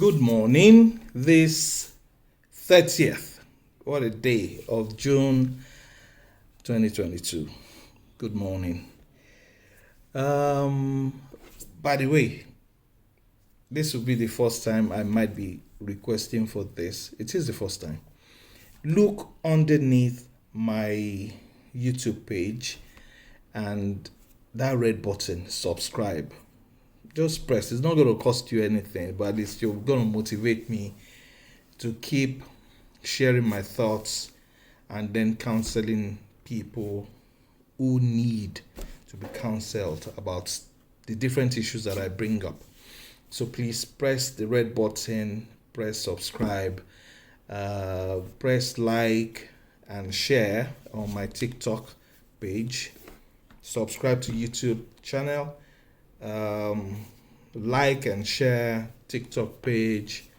Good morning, this 30th, what a day of June 2022. Good morning. By the way, this will be the first time I might be requesting for this. It is the first time. Look underneath my YouTube page and that red button, subscribe. Just press. It's not going to cost you anything, but at least you're going to motivate me to keep sharing my thoughts and then counseling people who need to be counseled about the different issues that I bring up. So please press the red button, press subscribe, press like and share on my TikTok page, subscribe to YouTube channel, like and share TikTok page,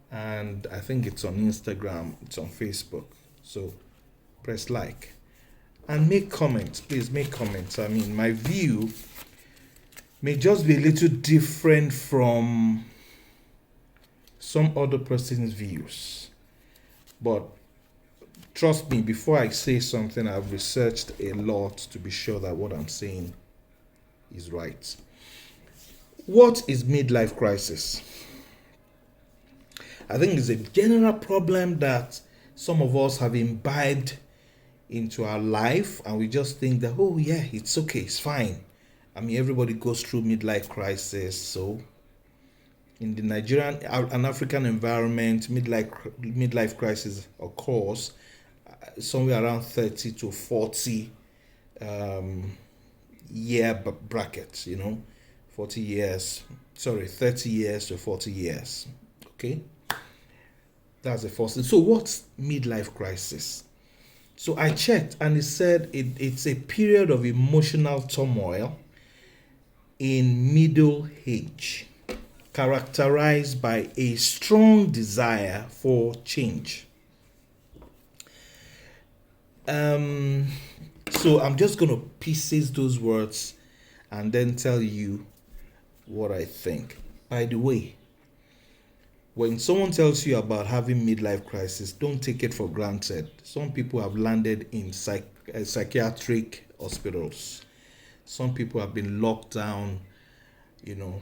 and I think it's on Instagram, it's on Facebook. So press like and make comments. Please make comments. I mean, my view may just be a little different from some other person's views, but trust me, before I say something, I've researched a lot to be sure that what I'm saying is right. What is midlife crisis? I think it's a general problem that some of us have imbibed into our life, and we just think that, oh yeah, it's okay, it's fine. I mean, everybody goes through midlife crisis. So in the Nigerian and African environment, midlife crisis occurs somewhere around 30 to 40 year bracket, 30 years to 40 years. Okay, that's the first thing. So what's midlife crisis? So I checked and it said it's a period of emotional turmoil in middle age, characterized by a strong desire for change. So I'm just going to pieces those words and then tell you what I think. By the way, when someone tells you about having midlife crisis, don't take it for granted. Some people have landed in psychiatric hospitals. Some people have been locked down,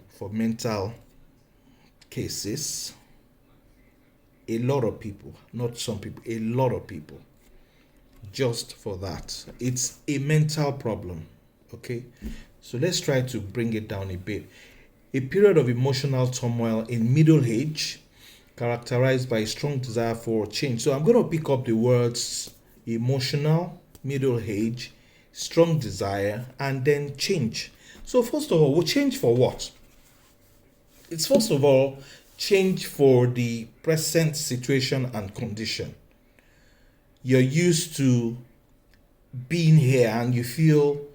for mental cases. A lot of people, not some people, a lot of people, just for that. It's a mental problem, okay? So let's try to bring it down a bit. A period of emotional turmoil in middle age, characterized by a strong desire for change. So I'm going to pick up the words emotional, middle age, strong desire, and then change. So first of all, we'll change for what? It's first of all, change for the present situation and condition. You're used to being here and you feel,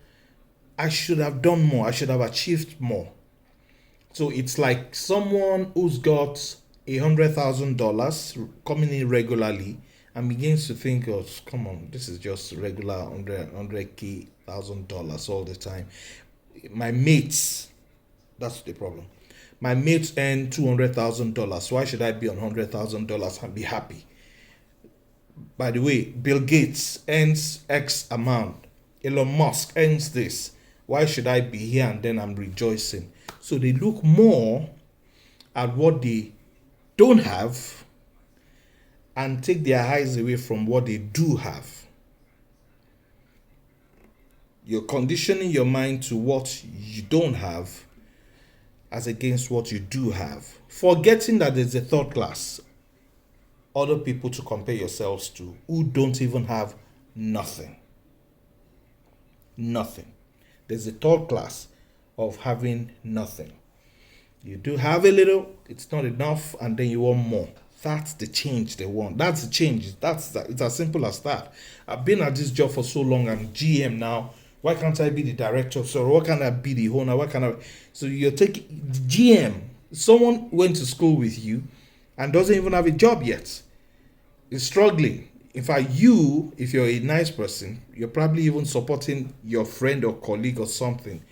I should have done more, I should have achieved more. So it's like someone who's got $100,000 coming in regularly and begins to think, oh, come on, this is just regular $100,000 all the time. My mates, that's the problem. My mates earn $200,000. Why should I be on $100,000 and be happy? By the way, Bill Gates earns X amount. Elon Musk earns this. Why should I be here and then I'm rejoicing? So they look more at what they don't have and take their eyes away from what they do have. You're conditioning your mind to what you don't have as against what you do have, forgetting that there's a third class, other people to compare yourselves to who don't even have nothing. Nothing. There's a third class of having nothing. You do have a little, it's not enough, and then you want more. That's the change they want. That's the change. It's as simple as that. I've been at this job for so long. I'm GM now. Why can't I be the director? So why can't I be the owner? So you're taking the GM. Someone went to school with you and doesn't even have a job yet. Is struggling. In fact, if you're a nice person, you're probably even supporting your friend or colleague or something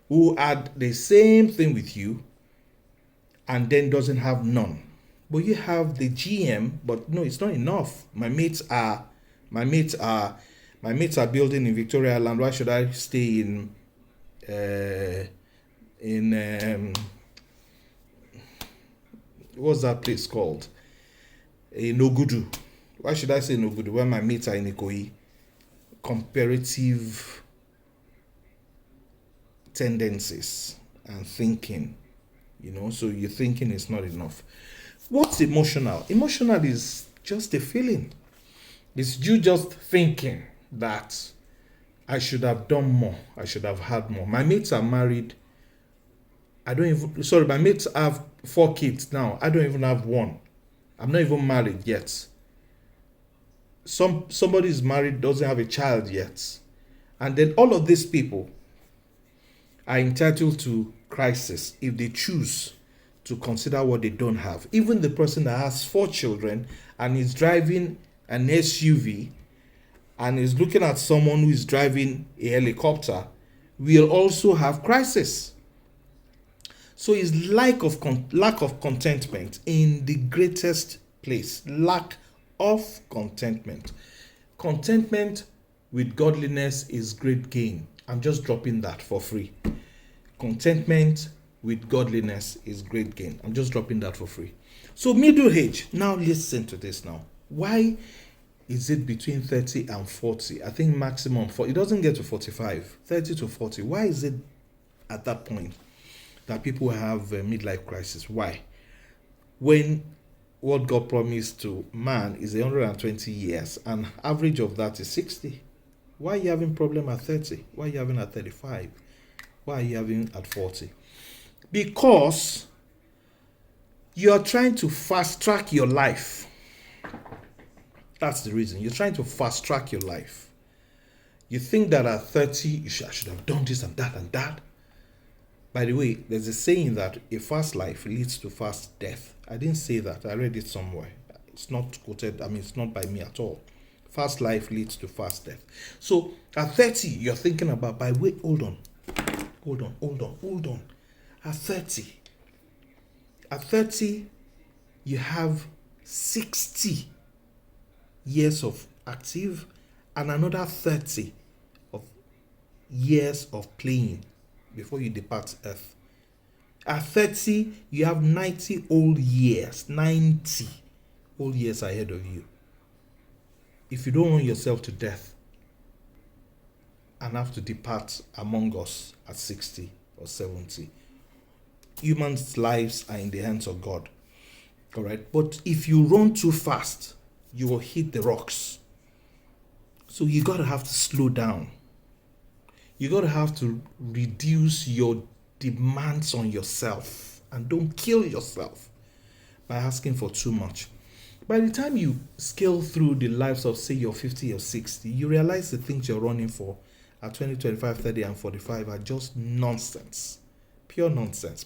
who had the same thing with you and then doesn't have none. But you have the GM, but no, it's not enough. My mates are building in Victoria Island. Why should I stay in what's that place called? In Ogudu. Why should I say in Ogudu when my mates are in Ikoyi? Comparative tendencies and thinking, so your thinking is not enough. What's emotional? Emotional is just a feeling. It's you just thinking that I should have done more, I should have had more. My mates are married. My mates have 4 kids now. I don't even have one. I'm not even married yet. Somebody is married, doesn't have a child yet. And then all of these people are entitled to crisis if they choose to consider what they don't have. Even the person that has 4 children and is driving an SUV and is looking at someone who is driving a helicopter will also have crisis. So it's lack of contentment in the greatest place. Lack of contentment. Contentment with godliness is great gain. I'm just dropping that for free. Contentment with godliness is great gain. I'm just dropping that for free. So middle age. Now listen to this now. Why is it between 30 and 40? I think maximum 40. It doesn't get to 45. 30 to 40. Why is it at that point that people have a midlife crisis? Why? When what God promised to man is 120 years and average of that is 60. Why are you having problem at 30? Why are you having at 35? Why are you having at 40? Because you are trying to fast track your life. That's the reason. You're trying to fast track your life. You think that at 30, I should have done this and that and that. By the way, there's a saying that a fast life leads to fast death. I didn't say that. I read it somewhere. It's not quoted. It's not by me at all. Fast life leads to fast death. So at 30, you're thinking about, hold on. At 30, you have 60 years of active and another 30 of years of playing before you depart earth. At 30, you have 90 whole years ahead of you. If you don't run yourself to death and have to depart among us at 60 or 70, humans' lives are in the hands of God. All right? But if you run too fast, you will hit the rocks. So you got to have to slow down. You got to have to reduce your demands on yourself and don't kill yourself by asking for too much. By the time you scale through the lives of, say, you're 50 or 60, you realize the things you're running for at 20, 25, 30, and 45 are just nonsense. Pure nonsense.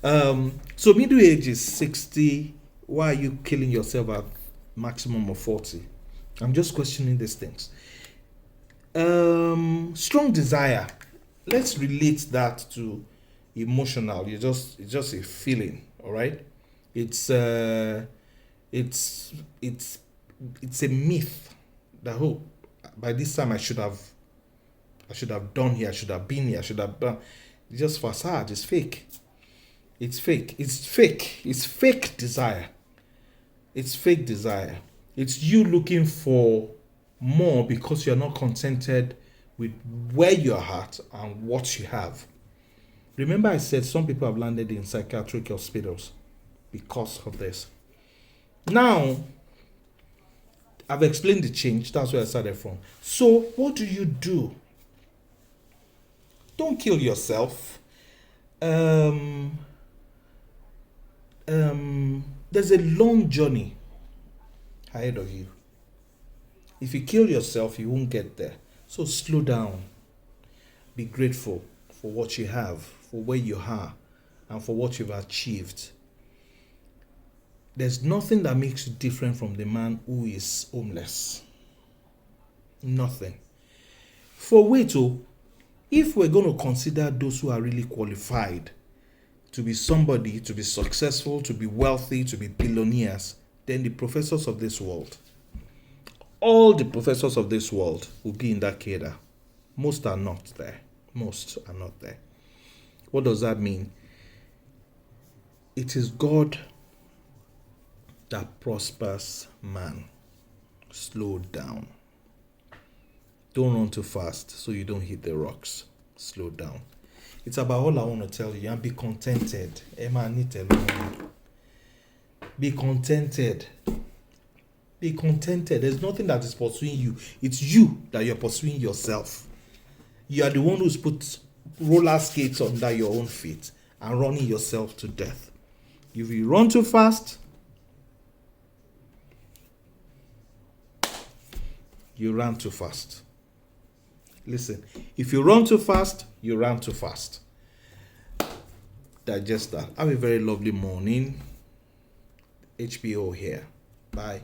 So middle age is 60. Why are you killing yourself at maximum of 40? I'm just questioning these things. Strong desire. Let's relate that to emotional. It's just a feeling, all right? It's a myth that by this time I should have done here, I should have been here, I should have done. It's just facade. It's fake. It's fake desire. It's fake desire. It's you looking for more because you're not contented with where you're at and what you have. Remember I said some people have landed in psychiatric hospitals because of this. Now, I've explained the change. That's where I started from. So, what do? Don't kill yourself. There's a long journey ahead of you. If you kill yourself, you won't get there. So slow down. Be grateful for what you have, for where you are, and for what you've achieved. There's nothing that makes you different from the man who is homeless. Nothing. If we're going to consider those who are really qualified to be somebody, to be successful, to be wealthy, to be billionaires than the professors of this world. All the professors of this world will be in that cadre. Most are not there. Most are not there. What does that mean? It is God that prospers man. Slow down. Don't run too fast so you don't hit the rocks. Slow down. It's about all I want to tell you. And be contented. Emma, be contented. Be contented. There's nothing that is pursuing you. It's you that you're pursuing yourself. You are the one who's put roller skates under your own feet and running yourself to death. If you run too fast, you ran too fast. Listen, if you run too fast, you ran too fast. Digest that. Have a very lovely morning. HPO here. Bye.